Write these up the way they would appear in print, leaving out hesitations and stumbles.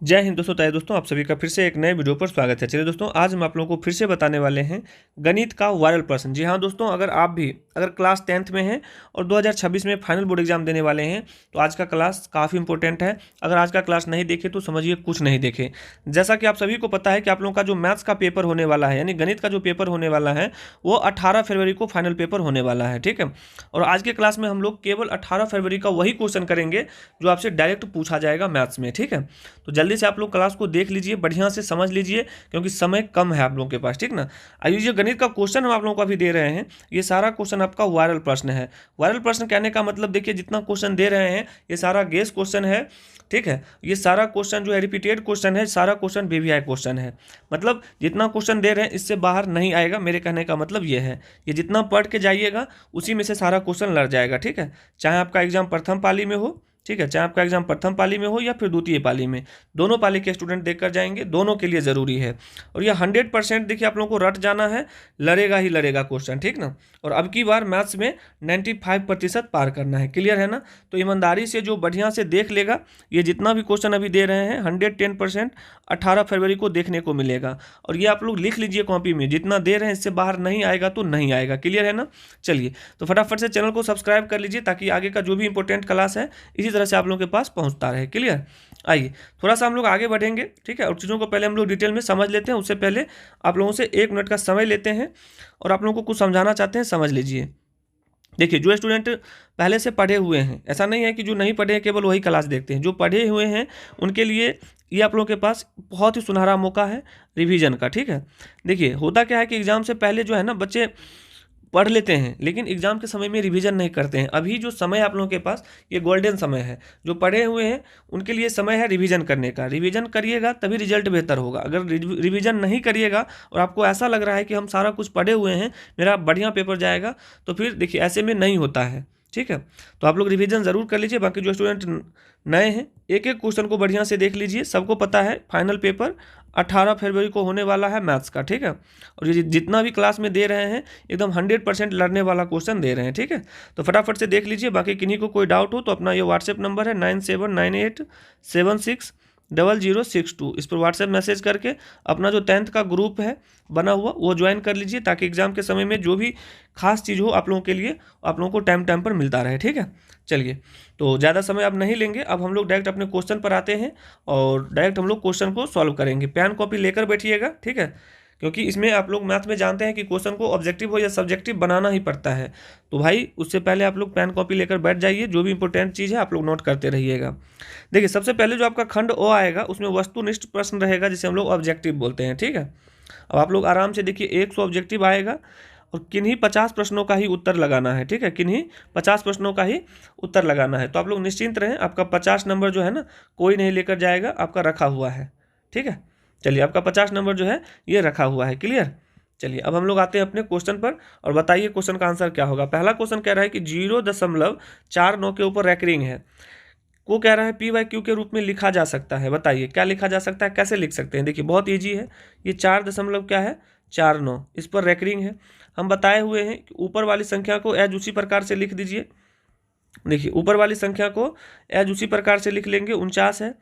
जय हिंद दोस्तों। तय दोस्तों, आप सभी का फिर से एक नए वीडियो पर स्वागत है। चलिए दोस्तों, आज हम आप लोगों को फिर से बताने वाले हैं गणित का वायरल प्रश्न। जी हाँ दोस्तों, अगर आप भी क्लास 10th में हैं और 2026 में फाइनल बोर्ड एग्जाम देने वाले हैं तो आज का क्लास काफ़ी इंपॉर्टेंट है। अगर आज का क्लास नहीं देखे तो समझिए कुछ नहीं देखे। जैसा कि आप सभी को पता है कि आप लोगों का जो मैथ्स का पेपर होने वाला है, यानी गणित का जो पेपर होने वाला है, वो 18 फरवरी को फाइनल पेपर होने वाला है। ठीक है, और आज के क्लास में हम लोग केवल 18 फरवरी का वही क्वेश्चन करेंगे जो आपसे डायरेक्ट पूछा जाएगा मैथ्स में। ठीक है, तो जल्दी से आप लोग क्लास को देख लीजिए, बढ़िया से समझ लीजिए, क्योंकि समय कम है आप लोगों के पास। ठीक ना। आइए, जो गणित का क्वेश्चन हम आप लोगों को अभी दे रहे हैं, ये सारा क्वेश्चन आपका वायरल प्रश्न है। वायरल प्रश्न कहने का मतलब देखिए, जितना क्वेश्चन दे रहे हैं ये सारा गेस क्वेश्चन है। ठीक है, ये सारा क्वेश्चन जो है रिपीटेड क्वेश्चन है, सारा क्वेश्चन वीवीआई क्वेश्चन है। मतलब जितना क्वेश्चन दे रहे हैं इससे बाहर नहीं आएगा। मेरे कहने का मतलब ये है, ये जितना पढ़ के जाइएगा उसी में से सारा क्वेश्चन लड़ जाएगा। ठीक है, चाहे आपका एग्जाम प्रथम पाली में हो, ठीक है, चाहे आपका एग्जाम प्रथम पाली में हो या फिर द्वितीय पाली में, दोनों पाली के स्टूडेंट देकर जाएंगे, दोनों के लिए ज़रूरी है। और ये 100% देखिए आप लोगों को रट जाना है, लड़ेगा ही लड़ेगा क्वेश्चन। ठीक ना। और अब की बार मैथ्स में 95% पार करना है। क्लियर है ना। तो ईमानदारी से जो बढ़िया से देख लेगा, ये जितना भी क्वेश्चन अभी दे रहे हैं 110% 18 फरवरी को देखने को मिलेगा। और ये आप लोग लिख लीजिए कॉपी में, जितना दे रहे हैं इससे बाहर नहीं आएगा तो नहीं आएगा। क्लियर है ना। चलिए, तो फटाफट से चैनल को सब्सक्राइब कर लीजिए ताकि आगे का जो भी इंपॉर्टेंट क्लास है इसी तरह से आप लोगों के पास पहुंचता रहे। क्लियर। आइए थोड़ा सा हम लोग आगे बढ़ेंगे। ठीक है, और चीज़ों को पहले हम लोग डिटेल में समझ लेते हैं। उससे पहले आप लोगों से 1 मिनट का समय लेते हैं और आप लोगों को कुछ समझाना चाहते हैं, समझ लीजिए। देखिए, जो स्टूडेंट पहले से पढ़े हुए हैं, ऐसा नहीं है कि जो नहीं पढ़े हैं केवल वही क्लास देखते हैं। जो पढ़े हुए हैं उनके लिए ये आप लोगों के पास बहुत ही सुनहरा मौका है रिवीजन का। ठीक है, देखिए होता क्या है कि एग्ज़ाम से पहले जो है ना, बच्चे पढ़ लेते हैं लेकिन एग्जाम के समय में रिवीजन नहीं करते हैं। अभी जो समय आप लोगों के पास, ये गोल्डन समय है। जो पढ़े हुए हैं उनके लिए समय है रिवीजन करने का। रिवीजन करिएगा तभी रिजल्ट बेहतर होगा। अगर रिवीजन नहीं करिएगा और आपको ऐसा लग रहा है कि हम सारा कुछ पढ़े हुए हैं, मेरा बढ़िया पेपर जाएगा, तो फिर देखिए ऐसे में नहीं होता है। ठीक है, तो आप लोग रिवीजन ज़रूर कर लीजिए। बाकी जो स्टूडेंट नए हैं, एक एक क्वेश्चन को बढ़िया से देख लीजिए। सबको पता है फाइनल पेपर 18 फरवरी को होने वाला है मैथ्स का। ठीक है, और ये जितना भी क्लास में दे रहे हैं एकदम 100% लड़ने वाला क्वेश्चन दे रहे हैं। ठीक है, तो फटाफट से देख लीजिए। बाकी किन्हीं को कोई डाउट हो तो अपना ये व्हाट्सएप नंबर है 9798760062, इस पर व्हाट्सएप मैसेज करके अपना जो 10th का ग्रुप है बना हुआ वो ज्वाइन कर लीजिए, ताकि एग्जाम के समय में जो भी खास चीज़ हो आप लोगों के लिए, आप लोगों को टाइम टाइम पर मिलता रहे। ठीक है, चलिए, तो ज़्यादा समय अब नहीं लेंगे। अब हम लोग डायरेक्ट अपने क्वेश्चन पर आते हैं और डायरेक्ट हम लोग क्वेश्चन को सॉल्व करेंगे। पेन कॉपी लेकर बैठिएगा। ठीक है, क्योंकि इसमें आप लोग मैथ में जानते हैं कि क्वेश्चन को ऑब्जेक्टिव हो या सब्जेक्टिव बनाना ही पड़ता है। तो भाई उससे पहले आप लोग पेन कॉपी लेकर बैठ जाइए। जो भी इंपॉर्टेंट चीज़ है आप लोग नोट करते रहिएगा। देखिए, सबसे पहले जो आपका खंड ओ आएगा उसमें वस्तुनिष्ठ प्रश्न रहेगा, जिसे हम लोग ऑब्जेक्टिव बोलते हैं। ठीक है, अब आप लोग आराम से देखिए, 100 ऑब्जेक्टिव आएगा और किन्हीं 50 प्रश्नों का ही उत्तर लगाना है। ठीक है, किन्हीं 50 प्रश्नों का ही उत्तर लगाना है। तो आप लोग निश्चिंत रहें, आपका 50 नंबर जो है ना कोई नहीं लेकर जाएगा, आपका रखा हुआ है। ठीक है, चलिए, आपका 50 नंबर जो है ये रखा हुआ है। क्लियर। चलिए, अब हम लोग आते हैं अपने क्वेश्चन पर और बताइए क्वेश्चन का आंसर क्या होगा। पहला क्वेश्चन कह रहा है कि 0.49 के ऊपर रैंकरिंग है को कह रहा है पी वाई क्यू के रूप में लिखा जा सकता है। बताइए क्या लिखा जा सकता है, कैसे लिख सकते हैं। देखिए बहुत ईजी है। ये 4 दशमलव क्या है, 49, इस पर रैंकरिंग है। हम बताए हुए हैं कि ऊपर वाली संख्या को एज उसी प्रकार से लिख दीजिए। देखिए ऊपर वाली संख्या को एज उसी प्रकार से लिख लेंगे, 49 है,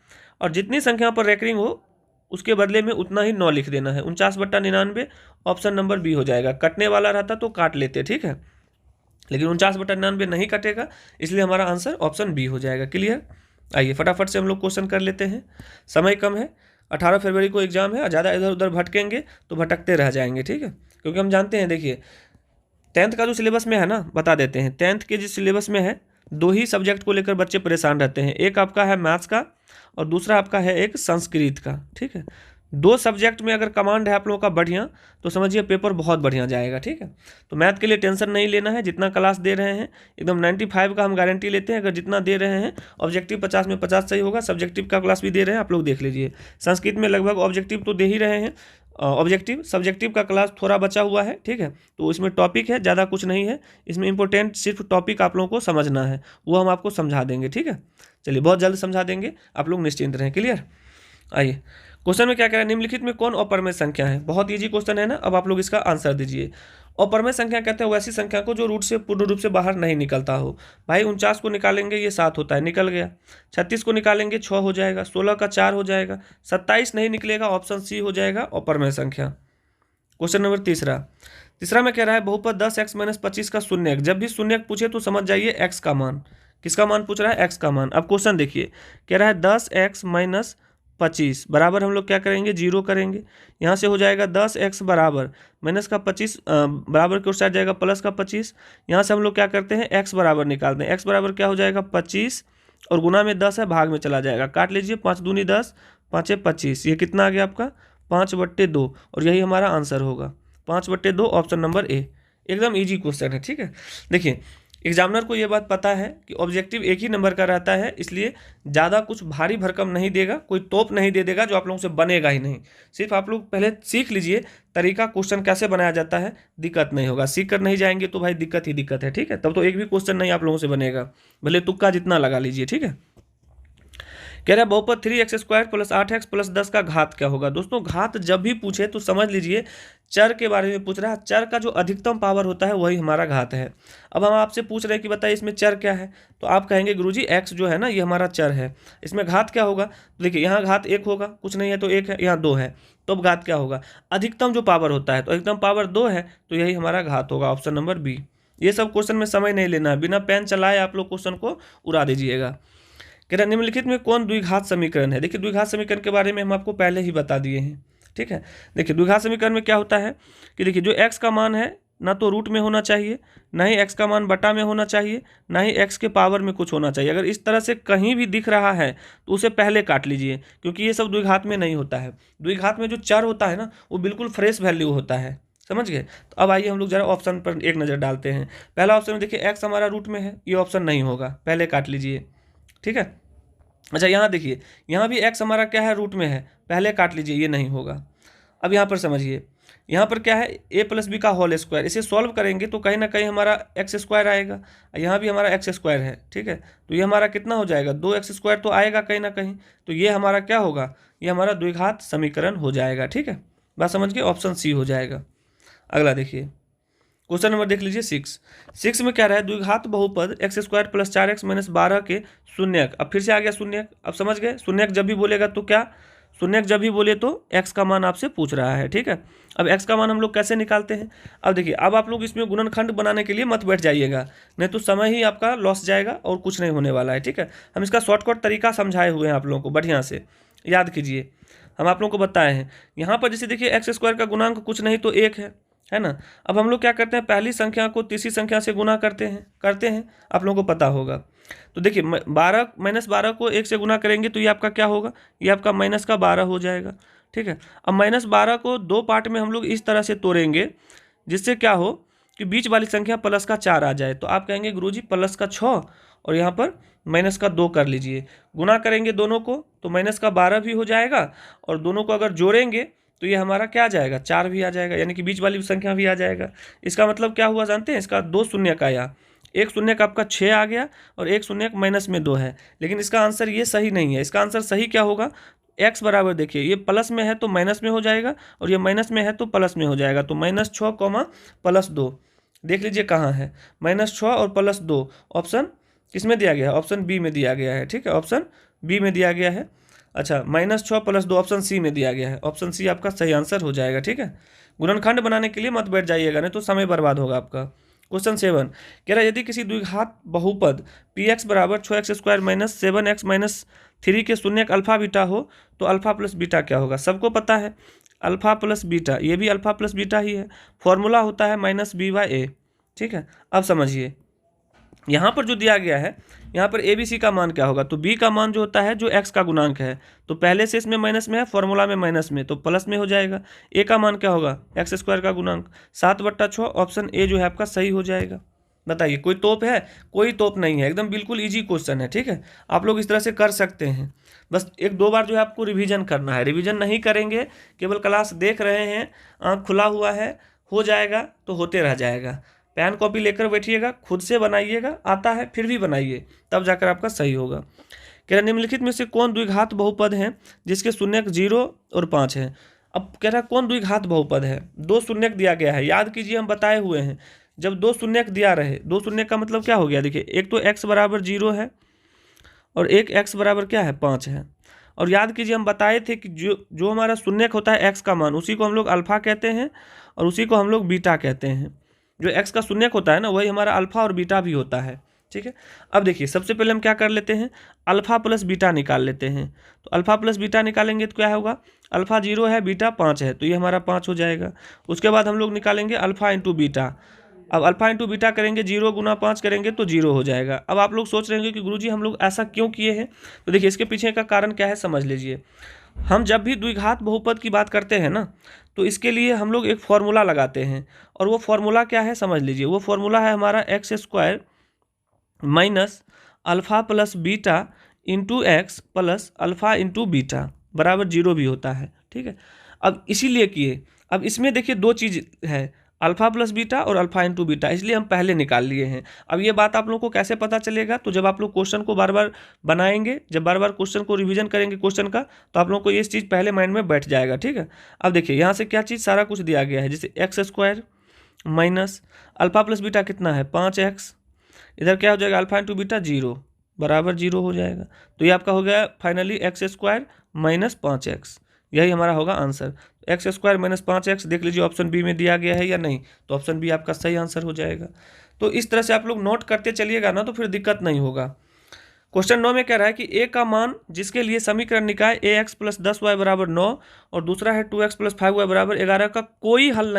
और जितनी संख्या पर रैंकरिंग हो उसके बदले में उतना ही 9 लिख देना है। 49/99 ऑप्शन नंबर बी हो जाएगा। कटने वाला रहता तो काट लेते। ठीक है, लेकिन 49/99 नहीं कटेगा, इसलिए हमारा आंसर ऑप्शन बी हो जाएगा। क्लियर। आइए फटाफट से हम लोग क्वेश्चन कर लेते हैं, समय कम है, 18 फरवरी को एग्जाम है और ज़्यादा इधर उधर भटकेंगे तो भटकते रह जाएंगे। ठीक है, क्योंकि हम जानते हैं, देखिए 10th का जो सिलेबस में है ना, बता देते हैं। 10th के जिस सिलेबस में है, 2 ही सब्जेक्ट को लेकर बच्चे परेशान रहते हैं। एक आपका है मैथ्स का और दूसरा आपका है एक संस्कृत का। ठीक है, 2 सब्जेक्ट में अगर कमांड है आप लोगों का बढ़िया, तो समझिए पेपर बहुत बढ़िया जाएगा। ठीक है, तो मैथ के लिए टेंशन नहीं लेना है। जितना क्लास दे रहे हैं एकदम 95 का हम गारंटी लेते हैं। अगर जितना दे रहे हैं ऑब्जेक्टिव 50 में 50 सही होगा। सब्जेक्टिव का क्लास भी दे रहे हैं, आप लोग देख लीजिए। संस्कृत में लगभग ऑब्जेक्टिव तो दे ही रहे हैं, ऑब्जेक्टिव सब्जेक्टिव का क्लास थोड़ा बचा हुआ है। ठीक है, तो इसमें टॉपिक है, ज़्यादा कुछ नहीं है इसमें। इंपॉर्टेंट सिर्फ टॉपिक आप लोगों को समझना है, वो हम आपको समझा देंगे। ठीक है, चलिए बहुत जल्द समझा देंगे, आप लोग निश्चिंत रहें। क्लियर। आइए क्वेश्चन में क्या कह रहा है, निम्नलिखित में कौन अपरमेय संख्या है। बहुत इजी क्वेश्चन है ना। अब आप लोग इसका आंसर दीजिए। अपरमेय संख्या कहते हैं वैसी संख्या को जो रूट से पूर्ण रूप से बाहर नहीं निकलता हो। भाई 49 को निकालेंगे ये 7 होता है, निकल गया। 36 को निकालेंगे 6 हो जाएगा, 16 का 4 हो जाएगा, 27 नहीं निकलेगा, ऑप्शन सी हो जाएगा अपरमेय संख्या। क्वेश्चन नंबर तीसरा में कह रहा है बहुपद 10x-25 का शून्यक। जब भी शून्यक पूछे तो समझ जाइए x का मान। किसका मान पूछ रहा है, x का मान। अब क्वेश्चन देखिए, कह रहा है 10x-25 बराबर हम लोग क्या करेंगे, 0 करेंगे। यहाँ से हो जाएगा 10x बराबर माइनस का 25 बराबर की ओर से आ जाएगा प्लस का 25। यहाँ से हम लोग क्या करते हैं, x बराबर निकालते हैं। x बराबर क्या हो जाएगा 25 और गुना में 10 है, भाग में चला जाएगा, काट लीजिए। 5 दूनी 10, 5 25, ये कितना आ गया आपका 5/2 और यही हमारा आंसर होगा 5/2, ऑप्शन नंबर ए। एकदम इजी क्वेश्चन है, ठीक है। देखिए एग्जामिनर को ये बात पता है कि ऑब्जेक्टिव एक ही नंबर का रहता है, इसलिए ज़्यादा कुछ भारी भरकम नहीं देगा, कोई तोप नहीं दे देगा जो आप लोगों से बनेगा ही नहीं। सिर्फ आप लोग पहले सीख लीजिए तरीका क्वेश्चन कैसे बनाया जाता है, दिक्कत नहीं होगा। सीख कर नहीं जाएंगे तो भाई दिक्कत ही दिक्कत है, ठीक है। तब तो एक भी क्वेश्चन नहीं आप लोगों से बनेगा, भले तुक्का जितना लगा लीजिए, ठीक है। कह रहा है बहुपद 3x² + 8x + 10 का घात क्या होगा। दोस्तों घात जब भी पूछे तो समझ लीजिए चर के बारे में पूछ रहा है। चर का जो अधिकतम पावर होता है वही हमारा घात है। अब हम आपसे पूछ रहे हैं कि बताइए इसमें चर क्या है, तो आप कहेंगे गुरुजी x जो है ना ये हमारा चर है, इसमें घात क्या होगा। तो देखिए यहाँ घात 1 होगा, कुछ नहीं है तो 1 है, यहाँ 2 है, तो अब घात क्या होगा, अधिकतम जो पावर होता है, तो अधिकतम पावर 2 है, तो यही हमारा घात होगा, ऑप्शन नंबर बी। ये सब क्वेश्चन में समय नहीं लेना है, बिना पेन चलाए आप लोग क्वेश्चन को उड़ा दीजिएगा। कह रहा निम्नलिखित में कौन द्विघात समीकरण है। देखिए द्विघात समीकरण के बारे में हम आपको पहले ही बता दिए हैं, ठीक है। देखिए द्विघात समीकरण में क्या होता है कि देखिए जो x का मान है ना तो रूट में होना चाहिए, ना ही x का मान बटा में होना चाहिए, ना ही x के पावर में कुछ होना चाहिए। अगर इस तरह से कहीं भी दिख रहा है तो उसे पहले काट लीजिए, क्योंकि ये सब द्विघात में नहीं होता है। द्विघात में जो चर होता है ना वो बिल्कुल फ्रेश वैल्यू होता है, समझ गए। तो अब आइए हम लोग जरा ऑप्शन पर एक नज़र डालते हैं। पहला ऑप्शन में देखिए x हमारा रूट में है, ये ऑप्शन नहीं होगा, पहले काट लीजिए, ठीक है। अच्छा यहाँ देखिए, यहाँ भी x हमारा क्या है, रूट में है, पहले काट लीजिए, ये नहीं होगा। अब यहाँ पर समझिए, यहाँ पर क्या है a+b², इसे सॉल्व करेंगे तो कहीं ना कहीं हमारा x² आएगा, यहाँ भी हमारा x² है, ठीक है। तो ये हमारा कितना हो जाएगा, 2x² तो आएगा कहीं ना कहीं, तो ये हमारा क्या होगा, ये हमारा द्विघात समीकरण हो जाएगा, ठीक है। बात समझ गए, ऑप्शन सी हो जाएगा। अगला देखिए क्वेश्चन नंबर देख लीजिए 6 में क्या रहा है, द्विघात बहुपद x² + 4x - 12 के शून्यक। अब फिर से आ गया शून्यक, अब समझ गए। शून्यक जब भी बोलेगा तो क्या, शून्यक जब भी बोले तो x का मान आपसे पूछ रहा है, ठीक है। अब x का मान हम लोग कैसे निकालते हैं। अब देखिए अब आप लोग इसमें गुणनखंड बनाने के लिए मत बैठ जाइएगा, नहीं तो समय ही आपका लॉस जाएगा और कुछ नहीं होने वाला है, ठीक है। हम इसका शॉर्टकट तरीका समझाए हुए हैं आप लोगों को, बढ़िया से याद कीजिए। हम आप लोगों को बताए हैं, यहाँ पर जैसे देखिए x² का गुणांक कुछ नहीं तो 1 है ना। अब हम लोग क्या करते हैं, पहली संख्या को तीसरी संख्या से गुना करते हैं, आप लोगों को पता होगा। तो देखिए 12 को 1 से गुना करेंगे तो ये आपका क्या होगा, ये आपका -12 हो जाएगा, ठीक है। अब -12 को 2 पार्ट में हम लोग इस तरह से तोड़ेंगे जिससे क्या हो कि बीच वाली संख्या +4 आ जाए। तो आप कहेंगे गुरुजी +6 और यहाँ पर -2 कर लीजिए। गुना करेंगे दोनों को तो -12 भी हो जाएगा, और दोनों को अगर जोड़ेंगे तो ये हमारा क्या आ जाएगा, 4 भी आ जाएगा, यानी कि बीच वाली संख्या भी आ जाएगा। इसका मतलब क्या हुआ जानते हैं, इसका 2 शून्यक आया, एक शून्यक आपका 6 आ गया और एक शून्यक -2 है। लेकिन इसका आंसर ये सही नहीं है। इसका आंसर सही क्या होगा, x बराबर देखिए ये प्लस में है तो माइनस में हो जाएगा, और ये माइनस में है तो प्लस में हो जाएगा। तो -6, +2 देख लीजिए कहाँ है, -6 और +2 ऑप्शन किस में दिया गया है, ऑप्शन बी में दिया गया है, ठीक है, ऑप्शन बी में दिया गया है। अच्छा -6 + 2 ऑप्शन सी में दिया गया है, ऑप्शन सी आपका सही आंसर हो जाएगा, ठीक है। गुणनखंड बनाने के लिए मत बैठ जाइएगा, नहीं तो समय बर्बाद होगा आपका। क्वेश्चन 7 कह रहा है यदि किसी द्विघात बहुपद px = 6x² - 7x - 3 के शून्यक अल्फा बीटा हो तो अल्फा प्लस बीटा क्या होगा। सबको पता है अल्फा प्लस बीटा, ये भी अल्फा प्लस बीटा ही है, फॉर्मूला होता है -b/a, ठीक है। अब समझिए यहाँ पर जो दिया गया है, यहाँ पर ABC का मान क्या होगा, तो B का मान जो होता है जो x का गुणांक है, तो पहले से इसमें माइनस में है, फॉर्मूला में माइनस में, तो प्लस में हो जाएगा। A का मान क्या होगा, x² का गुणांक 7/6, ऑप्शन ए जो है आपका सही हो जाएगा। बताइए कोई तोप है, कोई तोप नहीं है, एकदम बिल्कुल इजी क्वेश्चन है, ठीक है। आप लोग इस तरह से कर सकते हैं, बस 1-2 बार जो है आपको रिवीजन करना है। रिवीजन नहीं करेंगे, केवल क्लास देख रहे हैं, आँख खुला हुआ है, हो जाएगा तो होते रह जाएगा। पेन कॉपी लेकर बैठिएगा, खुद से बनाइएगा, आता है फिर भी बनाइए, तब जाकर आपका सही होगा। कह रहा निम्नलिखित में से कौन द्विघात बहुपद है जिसके शून्यक 0 और 5 है। अब कह रहा कौन द्विघात बहुपद है, दो शून्यक दिया गया है, याद कीजिए हम बताए हुए हैं जब दो शून्यक दिया रहे, दो शून्यक का मतलब क्या हो गया, देखिए एक तो x बराबर 0 है और एक x बराबर क्या है 5 है। और याद कीजिए हम बताए थे कि जो हमारा शून्यक होता है x का मान, उसी को हम लोग अल्फा कहते हैं और उसी को हम लोग बीटा कहते हैं। जो x का शून्यक होता है ना वही हमारा अल्फा और बीटा भी होता है, ठीक है। अब देखिए सबसे पहले हम क्या कर लेते हैं, अल्फा प्लस बीटा निकाल लेते हैं। तो अल्फा प्लस बीटा निकालेंगे तो क्या होगा, अल्फा 0 है बीटा 5 है तो ये हमारा 5 हो जाएगा। उसके बाद हम लोग निकालेंगे अल्फा इंटू बीटा। अब अल्फा इंटू बीटा करेंगे 0 गुना 5 करेंगे तो 0 हो जाएगा। अब आप लोग सोच रहे होंगे कि गुरुजी हम लोग ऐसा क्यों किए हैं, तो देखिए इसके पीछे का कारण क्या है समझ लीजिए। हम जब भी द्विघात बहुपद की बात करते हैं ना तो इसके लिए हम लोग एक फॉर्मूला लगाते हैं और वो फॉर्मूला क्या है समझ लीजिए। वो फॉर्मूला है हमारा x² minus alpha plus beta into x plus alpha into beta बराबर 0 भी होता है, ठीक है। अब इसीलिए किए, अब इसमें देखिए दो चीज़ है, अल्फ़ा प्लस बीटा और अल्फ़ा इंटू बीटा, इसलिए हम पहले निकाल लिए हैं। अब ये बात आप लोगों को कैसे पता चलेगा, तो जब आप लोग क्वेश्चन को बार बार बनाएंगे, जब बार बार क्वेश्चन को रिवीजन करेंगे क्वेश्चन का, तो आप लोगों को ये चीज़ पहले माइंड में बैठ जाएगा, ठीक है। अब देखिए यहाँ से क्या चीज़ सारा कुछ दिया गया है, जैसे x² minus alpha plus beta कितना है 5x, इधर क्या हो जाएगा अल्फ़ा इंटू बीटा 0 बराबर 0 हो जाएगा। तो ये आपका हो गया फाइनली x² माइनस 5x, यही हमारा होगा आंसर। x² माइनस 5x देख लीजिए ऑप्शन बी में दिया गया है या नहीं, तो ऑप्शन बी आपका सही आंसर हो जाएगा। तो इस तरह से आप लोग नोट करते चलिएगा ना तो फिर दिक्कत नहीं होगा। क्वेश्चन 9 में कह रहा है कि a का मान जिसके लिए समीकरण निकाय ax प्लस 10y बराबर 9 और दूसरा है 2x प्लस 5y बराबर 11 का कोई हल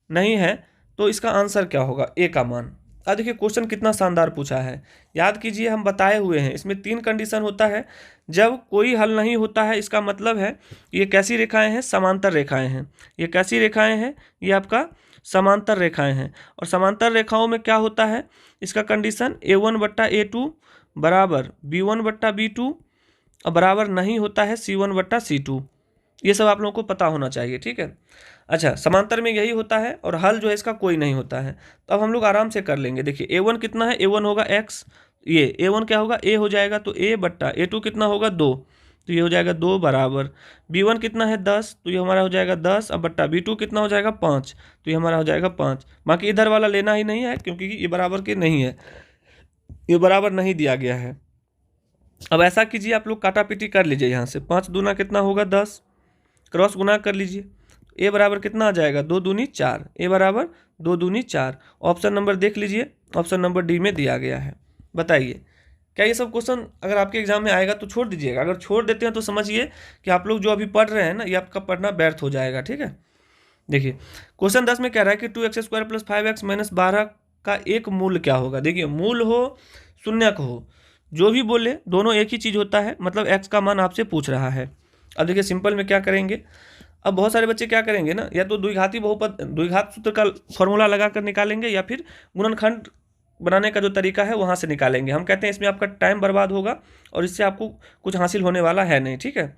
नहीं है तो इसका आंसर क्या होगा, a का मान। अब देखिए क्वेश्चन कितना शानदार पूछा है, याद कीजिए हम बताए हुए हैं इसमें 3 कंडीशन होता है। जब कोई हल नहीं होता है इसका मतलब है ये कैसी रेखाएं हैं, समांतर रेखाएं हैं। ये कैसी रेखाएं हैं, ये आपका समांतर रेखाएं हैं। और समांतर रेखाओं में क्या होता है, इसका कंडीशन a1 बट्टा a2 बराबर b1 बट्टा b2 और बराबर नहीं होता है c1 बट्टा c2। ये सब आप लोगों को पता होना चाहिए, ठीक है। अच्छा समांतर में यही होता है और हल जो है इसका कोई नहीं होता है। तो अब हम लोग आराम से कर लेंगे। देखिए a1 कितना है, a1 होगा x, ये a1 क्या होगा a हो जाएगा तो a बट्टा a2 कितना होगा 2 तो ये हो जाएगा 2 बराबर b1 कितना है 10 तो ये हमारा हो जाएगा 10 अब बट्टा b2 कितना हो जाएगा 5 तो ये हमारा हो जाएगा 5। बाकी इधर वाला लेना ही नहीं है क्योंकि ये बराबर के नहीं है, ये बराबर नहीं दिया गया है। अब ऐसा कीजिए आप लोग काटा पीटी कर लीजिए, यहाँ से 5 दूना कितना होगा 10, क्रॉस गुना कर लीजिए, ए बराबर कितना आ जाएगा 2 दूनी 4, ए बराबर 2 दूनी 4। ऑप्शन नंबर देख लीजिए, ऑप्शन नंबर डी में दिया गया है। बताइए क्या ये सब क्वेश्चन अगर आपके एग्जाम में आएगा तो छोड़ दीजिएगा, अगर छोड़ देते हैं तो समझिए कि आप लोग जो अभी पढ़ रहे हैं ना ये आपका पढ़ना व्यर्थ हो जाएगा, ठीक है। देखिए क्वेश्चन 10 में कह रहा है कि 2x² प्लस 5x माइनस 12 का एक मूल क्या होगा। देखिए मूल हो शून्यक हो जो भी बोले दोनों एक ही चीज़ होता है, मतलब x का मान आपसे पूछ रहा है। अब देखिए सिंपल में क्या करेंगे, अब बहुत सारे बच्चे क्या करेंगे ना, या तो द्विघाती बहुपद द्विघात सूत्र का फॉर्मूला लगा कर निकालेंगे या फिर गुणनखंड बनाने का जो तरीका है वहाँ से निकालेंगे। हम कहते हैं इसमें आपका टाइम बर्बाद होगा और इससे आपको कुछ हासिल होने वाला है नहीं, ठीक है।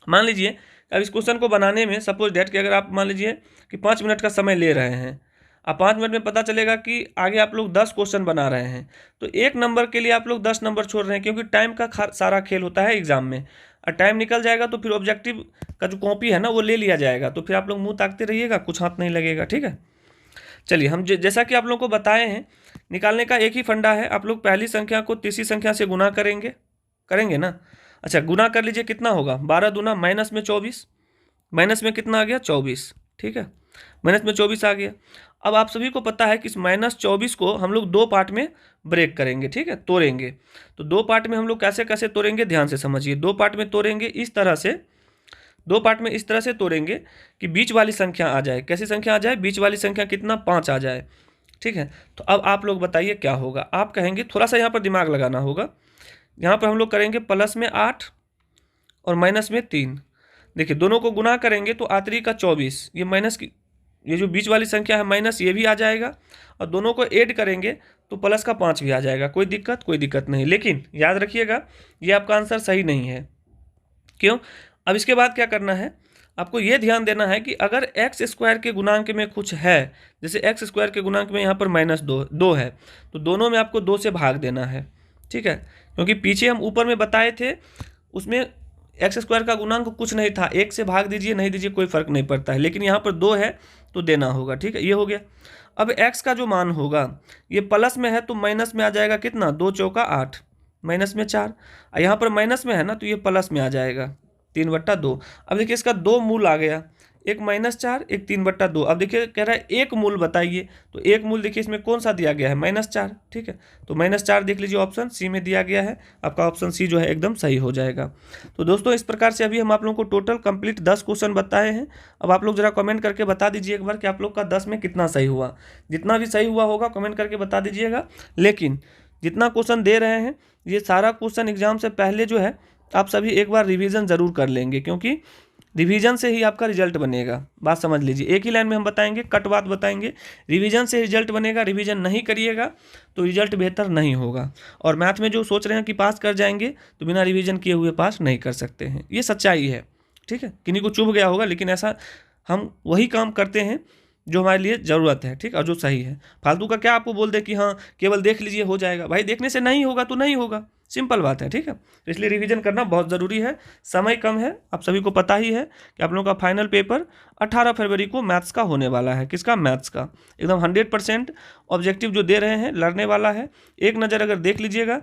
मान लीजिए अब इस क्वेश्चन को बनाने में सपोज डेट कि अगर आप मान लीजिए कि 5 मिनट का समय ले रहे हैं, अब 5 मिनट में पता चलेगा कि आगे आप लोग 10 क्वेश्चन बना रहे हैं, तो 1 नंबर के लिए आप लोग 10 नंबर छोड़ रहे हैं क्योंकि टाइम का सारा खेल होता है एग्जाम में। और टाइम निकल जाएगा तो फिर ऑब्जेक्टिव का जो कॉपी है ना वो ले लिया जाएगा, तो फिर आप लोग मुंह ताकते रहिएगा, कुछ हाथ नहीं लगेगा, ठीक है। चलिए हम जैसा कि आप लोगों को बताए हैं निकालने का एक ही फंडा है, आप लोग पहली संख्या को तीसरी संख्या से गुना करेंगे ना। अच्छा गुना कर लीजिए, कितना होगा 12 दूना माइनस में 24, माइनस में कितना आ गया 24, ठीक है, माइनस में 24 आ गया। अब आप सभी को पता है कि इस -24 को हम लोग 2 पार्ट में ब्रेक करेंगे, ठीक है, तोड़ेंगे। तो 2 पार्ट में हम लोग कैसे कैसे तोड़ेंगे ध्यान से समझिए। 2 पार्ट में तोड़ेंगे इस तरह से, 2 पार्ट में इस तरह से तोड़ेंगे कि बीच वाली संख्या आ जाए। कैसी संख्या आ जाए, बीच वाली संख्या कितना 5 आ जाए, ठीक है। तो अब आप लोग बताइए क्या होगा, आप कहेंगे थोड़ा सा यहाँ पर दिमाग लगाना होगा। यहाँ पर हम लोग करेंगे प्लस में 8 और माइनस में 3। देखिए दोनों को गुना करेंगे तो आतरी का 24, ये माइनस की ये जो बीच वाली संख्या है माइनस ये भी आ जाएगा, और दोनों को ऐड करेंगे तो प्लस का 5 भी आ जाएगा। कोई दिक्कत नहीं, लेकिन याद रखिएगा ये आपका आंसर सही नहीं है। क्यों? अब इसके बाद क्या करना है, आपको ये ध्यान देना है कि अगर x² के गुणांक में कुछ है, जैसे x² के गुणांक में यहाँ पर -2 है, तो दोनों में आपको 2 से भाग देना है, ठीक है। क्योंकि पीछे हम ऊपर में बताए थे उसमें एक्स स्क्वायर का गुणांक कुछ नहीं था, 1 से भाग दीजिए नहीं दीजिए कोई फर्क नहीं पड़ता है, लेकिन यहाँ पर 2 है तो देना होगा। ठीक है, ये हो गया। अब x का जो मान होगा ये प्लस में है तो माइनस में आ जाएगा कितना, 2 चौका 8, माइनस में 4, यहाँ पर माइनस में है ना तो ये प्लस में आ जाएगा 3/2। अब देखिए इसका 2 मूल आ गया, एक -4 एक 3/2। अब देखिए कह रहा है एक मूल बताइए, तो एक मूल देखिए इसमें कौन सा दिया गया है, -4। ठीक है, तो -4 देख लीजिए ऑप्शन सी में दिया गया है, आपका ऑप्शन सी जो है एकदम सही हो जाएगा। तो दोस्तों इस प्रकार से अभी हम आप लोगों को टोटल कंप्लीट 10 क्वेश्चन बताए हैं। अब आप लोग जरा कमेंट करके बता दीजिए एक बार कि आप लोग का 10 में कितना सही हुआ। जितना भी सही हुआ होगा कमेंट करके बता दीजिएगा, लेकिन जितना क्वेश्चन दे रहे हैं ये सारा क्वेश्चन एग्जाम से पहले जो है आप सभी एक बार रिवीजन जरूर कर लेंगे, क्योंकि रिवीजन से ही आपका रिजल्ट बनेगा। बात समझ लीजिए, एक ही लाइन में हम बताएंगे, कट बात बताएंगे, रिवीजन से रिजल्ट बनेगा। रिवीजन नहीं करिएगा तो रिजल्ट बेहतर नहीं होगा। और मैथ में जो सोच रहे हैं कि पास कर जाएंगे तो बिना रिवीजन किए हुए पास नहीं कर सकते हैं, ये सच्चाई है। ठीक है, किन्हीं को चुभ गया होगा, लेकिन ऐसा हम वही काम करते हैं जो हमारे लिए ज़रूरत है। ठीक, और जो सही है। फालतू का क्या आपको बोल दे कि हाँ केवल देख लीजिए हो जाएगा, भाई देखने से नहीं होगा तो नहीं होगा, सिंपल बात है। ठीक है, तो इसलिए रिवीजन करना बहुत ज़रूरी है। समय कम है, आप सभी को पता ही है कि आप लोगों का फाइनल पेपर 18 फरवरी को मैथ्स का होने वाला है। किसका, मैथ्स का। एकदम 100% ऑब्जेक्टिव जो दे रहे हैं लड़ने वाला है। एक नज़र अगर देख लीजिएगा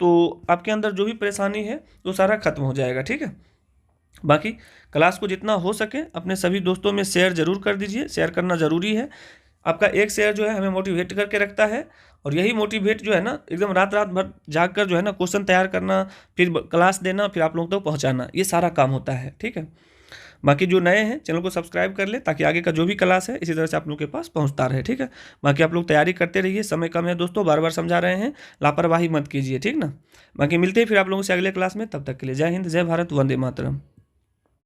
तो आपके अंदर जो भी परेशानी है वो सारा खत्म हो जाएगा। ठीक है, बाकी क्लास को जितना हो सके अपने सभी दोस्तों में शेयर जरूर कर दीजिए, शेयर करना ज़रूरी है। आपका एक शेयर जो है हमें मोटिवेट करके रखता है, और यही मोटिवेट जो है ना एकदम रात भर जाग कर जो है ना क्वेश्चन तैयार करना, फिर क्लास देना, फिर आप लोगों तक पहुंचाना, ये सारा काम होता है। ठीक है, बाकी जो नए हैं चैनल को सब्सक्राइब कर ले ताकि आगे का जो भी क्लास है इसी तरह से आप लोगों के पास पहुंचता रहे। ठीक है, बाकी आप लोग तैयारी करते रहिए, समय कम है दोस्तों, बार बार समझा रहे हैं, लापरवाही मत कीजिए। ठीक ना, बाकी मिलते हैं फिर आप लोगों से अगले क्लास में, तब तक के लिए जय हिंद, जय भारत, वंदे मातरम।